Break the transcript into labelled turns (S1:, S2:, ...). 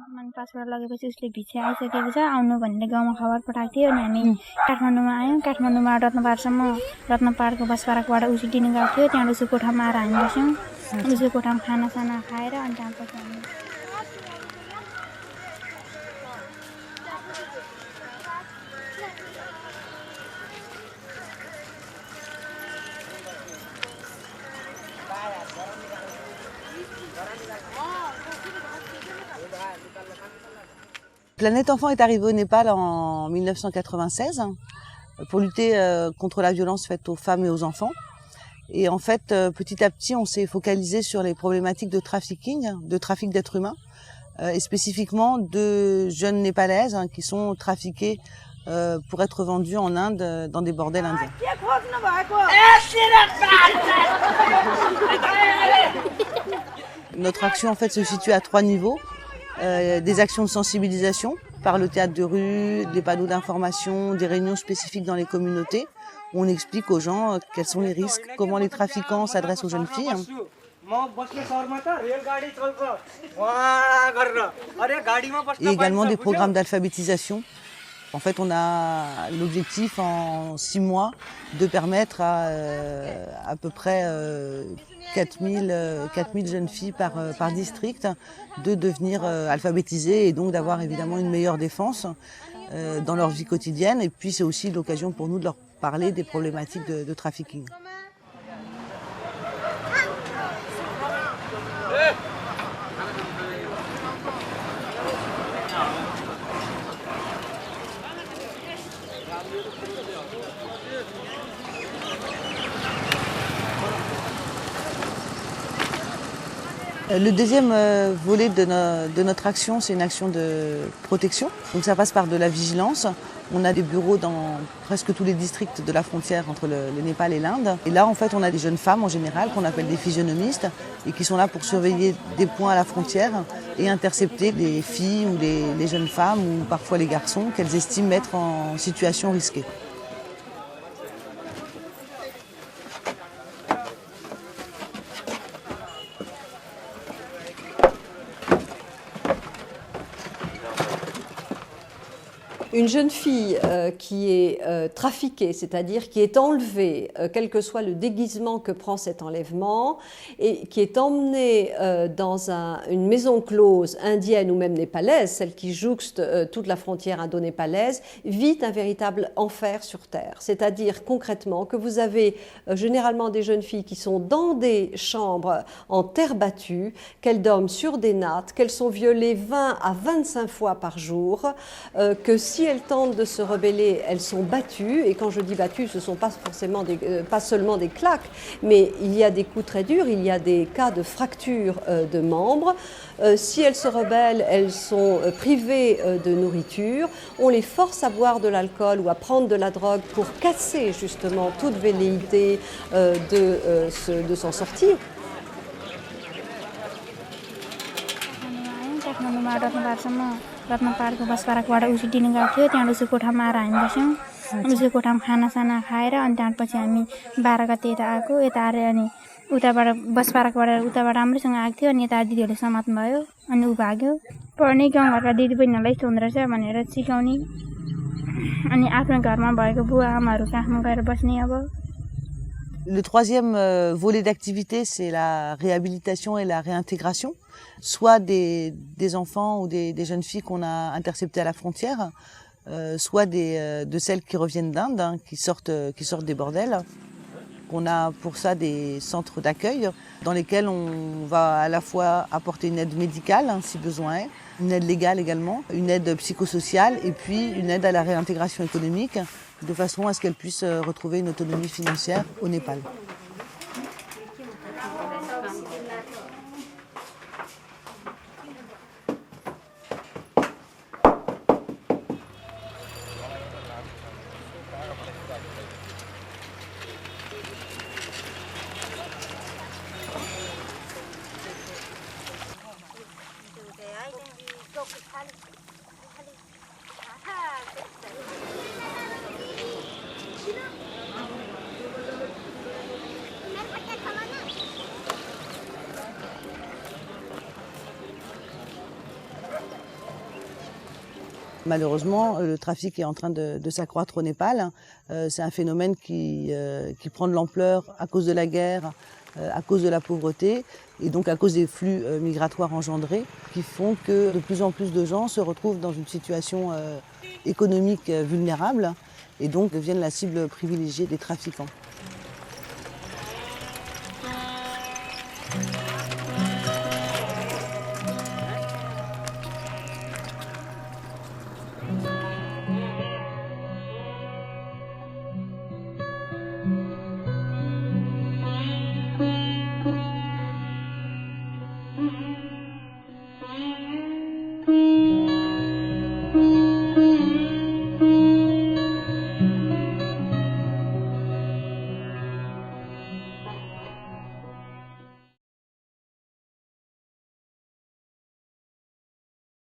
S1: मन पासबाट लगेपछि उसले भित्र आइसकेको छ आउनु भनेर गाउँमा खबर पठाएको थियो अनि हामी काठमाडौँमा आयौँ। काठमाडौँमा रत्नपाहाडको बसपार्कबाट उसिटिनु गएको थियो। त्यहाँ उसको कोठामा आएर हामी बस्यौँ। उसको कोठामा खानासाना खाएर अनि त्यहाँपछि हामी
S2: Planète Enfant est arrivée au Népal en 1996 pour lutter contre la violence faite aux femmes et aux enfants. Et en fait, petit à petit, on s'est focalisé sur les problématiques de trafficking, de trafic d'êtres humains, et spécifiquement de jeunes népalaises qui sont trafiquées pour être vendues en Inde dans des bordels indiens. Notre action en fait se situe à 3 niveaux. Des actions de sensibilisation par le théâtre de rue, des panneaux d'information, des réunions spécifiques dans les communautés où on explique aux gens quels sont les risques, comment les trafiquants s'adressent aux jeunes filles. Et également des programmes d'alphabétisation. En fait, on a l'objectif en 6 mois de permettre à peu près 4000 jeunes filles par district de devenir alphabétisées et donc d'avoir évidemment une meilleure défense dans leur vie quotidienne. Et puis c'est aussi l'occasion pour nous de leur parler des problématiques de trafficking. Le deuxième volet de notre action, c'est une action de protection. Donc ça passe par de la vigilance. On a des bureaux dans presque tous les districts de la frontière entre le Népal et l'Inde. Et là, en fait, on a des jeunes femmes en général qu'on appelle des physionomistes et qui sont là pour surveiller des points à la frontière et intercepter les filles ou les jeunes femmes ou parfois les garçons qu'elles estiment mettre en situation risquée.
S3: Une jeune fille qui est trafiquée, c'est-à-dire qui est enlevée, quel que soit le déguisement que prend cet enlèvement, et qui est emmenée dans une maison close indienne ou même népalaise, celle qui jouxte toute la frontière indo-népalaise, vit un véritable enfer sur terre. C'est-à-dire concrètement que vous avez généralement des jeunes filles qui sont dans des chambres en terre battue, qu'elles dorment sur des nattes, qu'elles sont violées 20 à 25 fois par jour, que si elles tentent de se rebeller, elles sont battues. Et quand je dis battues, ce ne sont pas forcément pas seulement des claques, mais il y a des coups très durs, il y a des cas de fracture de membres. Si elles se rebellent, elles sont privées de nourriture. On les force à boire de l'alcool ou à prendre de la drogue pour casser justement toute velléité de s'en sortir.
S1: रत्नपाहाडको बसपार्कबाट उसिटिनु गएको थियो। त्यहाँ उसको कोठामा आएर हामी बस्यौँ। उसको कोठामा खानासाना खाएर अनि त्यहाँपछि हामी 12 गते यता आएको। यता आएर अनि उताबाट बसपार्कबाट उताबाट राम्रोसँग आएको थियो। अनि यता दिदीहरूले समात्नु भयो अनि ऊ भाग्यो। पढ्ने गाउँघरका दिदीबहिनीहरूलाई यस्तो हुँदो रहेछ भनेर सिकाउने अनि आफ्नो घरमा भएको बुवा आमाहरू कहाँ गएर बस्ने अब।
S2: Le troisième volet d'activité, c'est la réhabilitation et la réintégration, soit des enfants ou des jeunes filles qu'on a interceptées à la frontière, soit de celles qui reviennent d'Inde, qui sortent des bordels. On a pour ça des centres d'accueil dans lesquels on va à la fois apporter une aide médicale si besoin est, une aide légale également, une aide psychosociale et puis une aide à la réintégration économique de façon à ce qu'elles puissent retrouver une autonomie financière au Népal. Malheureusement, le trafic est en train de s'accroître au Népal. C'est un phénomène qui prend de l'ampleur à cause de la guerre, à cause de la pauvreté et donc à cause des flux migratoires engendrés qui font que de plus en plus de gens se retrouvent dans une situation économique vulnérable et donc deviennent la cible privilégiée des trafiquants.